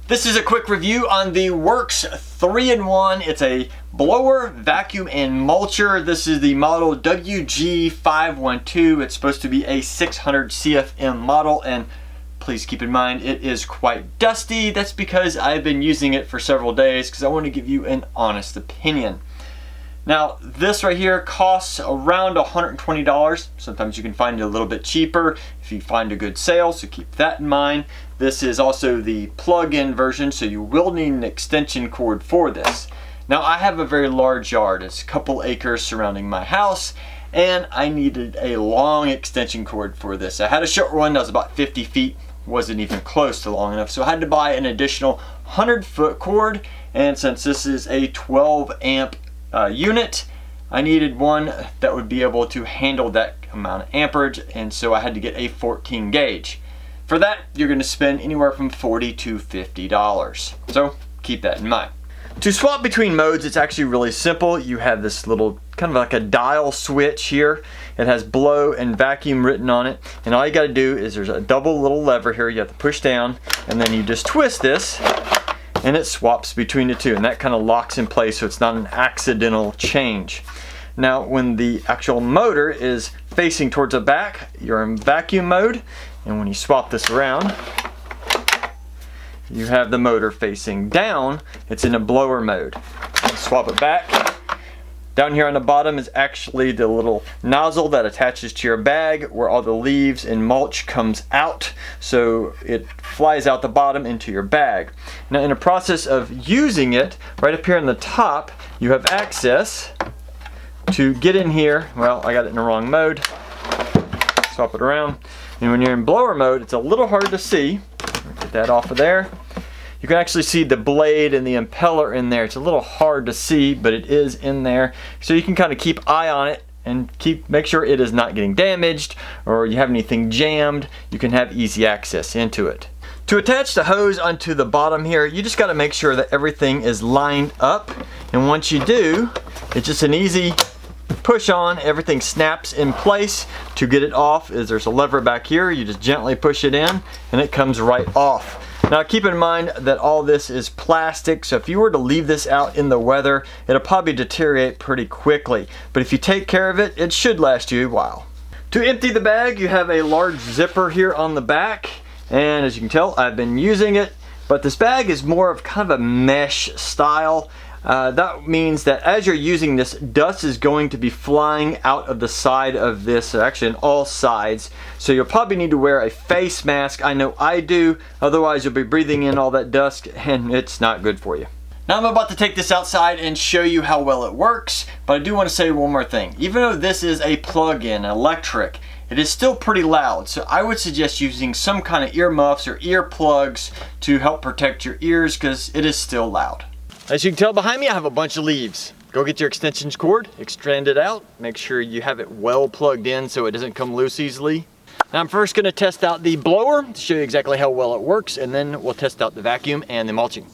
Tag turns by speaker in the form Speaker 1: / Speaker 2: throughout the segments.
Speaker 1: This is a quick review on the WORX 3-in-1. It's a blower, vacuum, and mulcher. This is the model WG512. It's supposed to be a 600 CFM model, and please keep in mind it is quite dusty. That's because I've been using it for several days because I want to give you an honest opinion. Now, this right here costs around $120. Sometimes you can find it a little bit cheaper if you find a good sale, so keep that in mind. This is also the plug-in version, so you will need an extension cord for this. Now, I have a very large yard. It's a couple acres surrounding my house, and I needed a long extension cord for this. I had a short one that was about 50 feet, wasn't even close to long enough, so I had to buy an additional 100-foot cord, and since this is a 12 amp unit, I needed one that would be able to handle that amount of amperage, and so I had to get a 14 gauge. For that, you're going to spend anywhere from $40 to $50. So keep that in mind. To swap between modes, it's actually really simple. You have this little kind of like a dial switch here. It has blow and vacuum written on it, and all you got to do is there's a double little lever here you have to push down, and then you just twist this and it swaps between the two, and that kind of locks in place so it's not an accidental change. Now, when the actual motor is facing towards the back, you're in vacuum mode, and when you swap this around, you have the motor facing down. It's in a blower mode. Swap it back. Down here on the bottom is actually the little nozzle that attaches to your bag where all the leaves and mulch comes out, so it flies out the bottom into your bag. Now, in the process of using it, right up here on the top, you have access to get in here. Well, I got it in the wrong mode. Swap it around. And when you're in blower mode, it's a little hard to see. Get that off of there. You can actually see the blade and the impeller in there. It's a little hard to see, but it is in there. So you can kind of keep eye on it and make sure it is not getting damaged or you have anything jammed. You can have easy access into it. To attach the hose onto the bottom here, you just got to make sure that everything is lined up. And once you do, it's just an easy push on. Everything snaps in place. To get it off, there's a lever back here. You just gently push it in and it comes right off. Now, keep in mind that all this is plastic, so if you were to leave this out in the weather, it'll probably deteriorate pretty quickly. But if you take care of it, it should last you a while. To empty the bag, you have a large zipper here on the back, and as you can tell, I've been using it, but this bag is more of kind of a mesh style. That means that as you're using this, dust is going to be flying out of the side of this, actually on all sides. So you'll probably need to wear a face mask. I know I do. Otherwise, you'll be breathing in all that dust and it's not good for you. Now I'm about to take this outside and show you how well it works, but I do want to say one more thing. Even though this is a plug-in electric, it is still pretty loud, so I would suggest using some kind of ear muffs or ear plugs to help protect your ears because it is still loud. As you can tell behind me, I have a bunch of leaves. Go get your extension cord, extend it out, make sure you have it well plugged in so it doesn't come loose easily. Now I'm first going to test out the blower to show you exactly how well it works, and then we'll test out the vacuum and the mulching.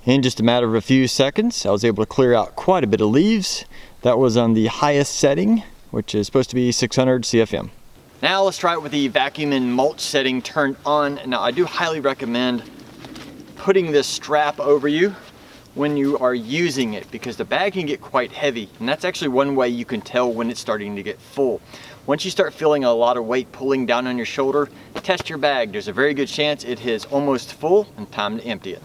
Speaker 1: In just a matter of a few seconds, I was able to clear out quite a bit of leaves. That was on the highest setting, which is supposed to be 600 CFM. Now let's try it with the vacuum and mulch setting turned on. Now I do highly recommend putting this strap over you when you are using it because the bag can get quite heavy, and that's actually one way you can tell when it's starting to get full. Once you start feeling a lot of weight pulling down on your shoulder, test your bag. There's a very good chance it is almost full and time to empty it.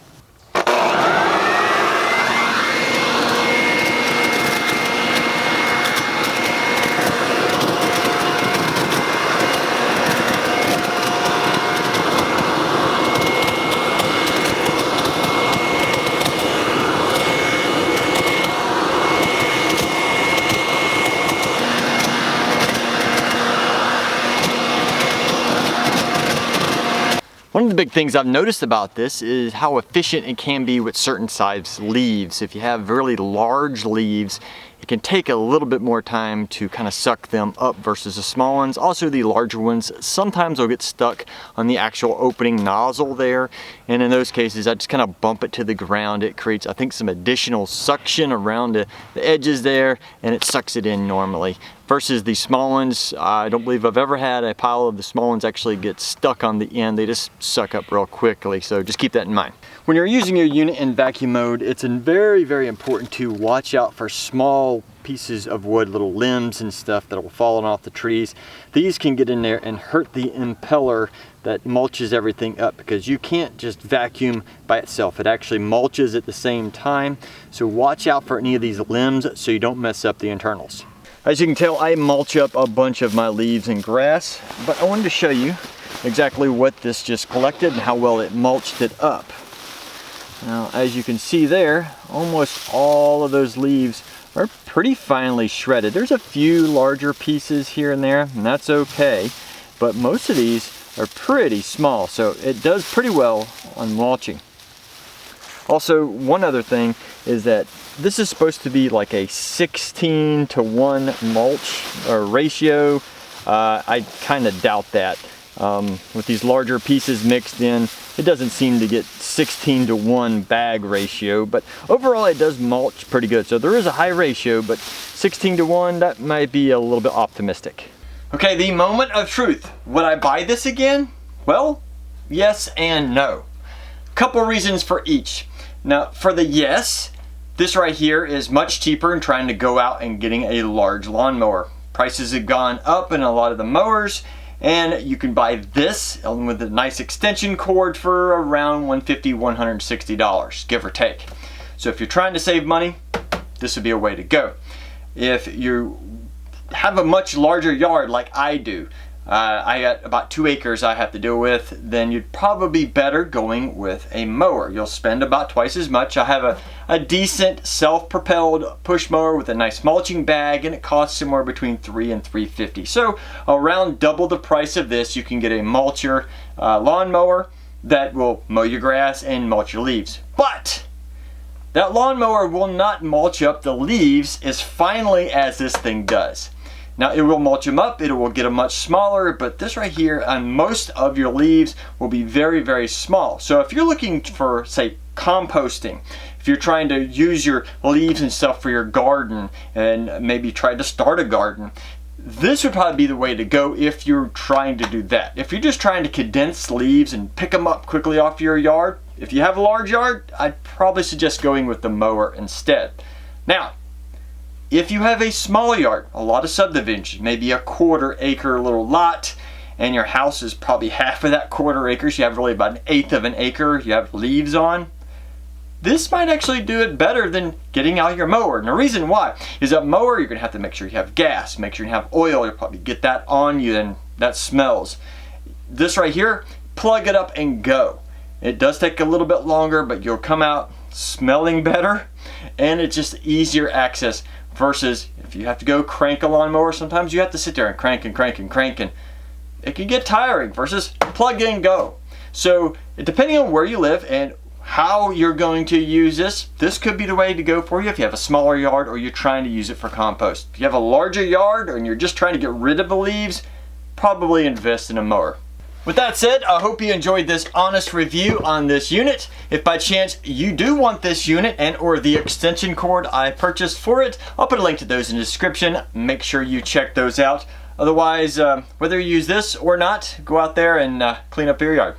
Speaker 1: One of the big things I've noticed about this is how efficient it can be with certain size leaves. If you have really large leaves, it can take a little bit more time to kind of suck them up versus the small ones. Also, the larger ones sometimes will get stuck on the actual opening nozzle there, and in those cases I just kind of bump it to the ground. It creates, I think, some additional suction around the edges there, and it sucks it in normally. Versus the small ones, I don't believe I've ever had a pile of the small ones actually get stuck on the end. They just suck up real quickly, so just keep that in mind. When you're using your unit in vacuum mode, it's very, very important to watch out for small pieces of wood, little limbs and stuff that will fall off the trees. These can get in there and hurt the impeller that mulches everything up, because you can't just vacuum by itself. It actually mulches at the same time. So watch out for any of these limbs so you don't mess up the internals. As you can tell, I mulch up a bunch of my leaves and grass, but I wanted to show you exactly what this just collected and how well it mulched it up. Now, as you can see there, almost all of those leaves are pretty finely shredded. There's a few larger pieces here and there, and that's okay, but most of these are pretty small, so it does pretty well on mulching. Also, one other thing is that this is supposed to be like a 16:1 mulch or ratio. I kind of doubt that. With these larger pieces mixed in, it doesn't seem to get 16:1 bag ratio, but overall it does mulch pretty good. So there is a high ratio, but 16:1, that might be a little bit optimistic. Okay, the moment of truth. Would I buy this again? Well, yes and no. Couple reasons for each. Now, for the yes, this right here is much cheaper than trying to go out and getting a large lawnmower. Prices have gone up in a lot of the mowers, and you can buy this with a nice extension cord for around $150, $160, give or take. So if you're trying to save money, this would be a way to go. If you have a much larger yard like I do, I got about 2 acres I have to deal with, then you'd probably be better going with a mower. You'll spend about twice as much. I have a decent self-propelled push mower with a nice mulching bag, and it costs somewhere between $300 and $350. So around double the price of this, you can get a mulcher lawnmower that will mow your grass and mulch your leaves. But that lawnmower will not mulch up the leaves as finely as this thing does. Now, it will mulch them up, it will get them much smaller, but this right here on most of your leaves will be very, very small. So if you're looking for, say, composting, if you're trying to use your leaves and stuff for your garden and maybe try to start a garden, this would probably be the way to go if you're trying to do that. If you're just trying to condense leaves and pick them up quickly off your yard, if you have a large yard, I'd probably suggest going with the mower instead. Now, if you have a small yard, a lot of subdivisions, maybe a 1/4 acre little lot, and your house is probably half of that 1/4 acre, so you have really about 1/8 of an acre you have leaves on, this might actually do it better than getting out your mower. And the reason why is that mower, you're gonna have to make sure you have gas, make sure you have oil, you'll probably get that on you, and that smells. This right here, plug it up and go. It does take a little bit longer, but you'll come out smelling better, and it's just easier access. Versus if you have to go crank a lawnmower, sometimes you have to sit there and crank and crank and crank, and it can get tiring. Versus plug in, go. So depending on where you live and how you're going to use this, this could be the way to go for you if you have a smaller yard or you're trying to use it for compost. If you have a larger yard and you're just trying to get rid of the leaves, probably invest in a mower. With that said, I hope you enjoyed this honest review on this unit. If by chance you do want this unit and or the extension cord I purchased for it, I'll put a link to those in the description. Make sure you check those out. Otherwise, whether you use this or not, go out there and clean up your yard.